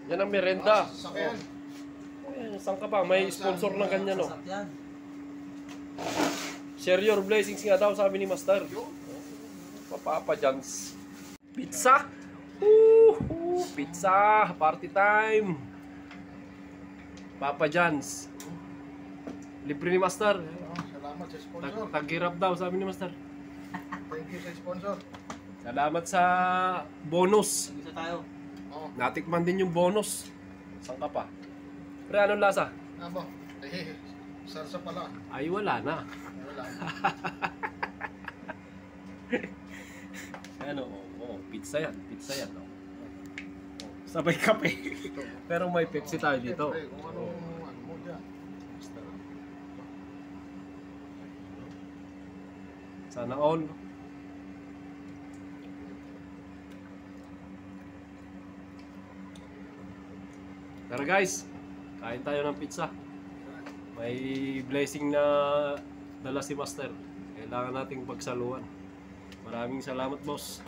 Yan ang merenda. Sasakyan. Ayan, saan ka pa? May sponsor ng ganyan, no? Sasakyan. Share your blessings nga daw, sabi ni Master. Papa John's. Pizza! Pizza! Party time! Papa John's. Libre ni Master. Salamat sa sponsor. Tagirap daw, sabi ni Master. Thank you sa sponsor. Salamat sa bonus. Isa tayo. Oh, Natikman din yung bonus. Saan ka pa? Pre, anong lasa? abo. Sarsa pala. Ay, wala na. Wala. Ano, pizza yan. Pizza yan. Oh. Sabay kape. Pero may Pepsi tayo dito. Siyempre, kung ano mo dyan. Sana all. Tara guys, kain tayo ng pizza. May blessing na dala si Master. Kailangan nating pagsaluhan. Maraming salamat, boss.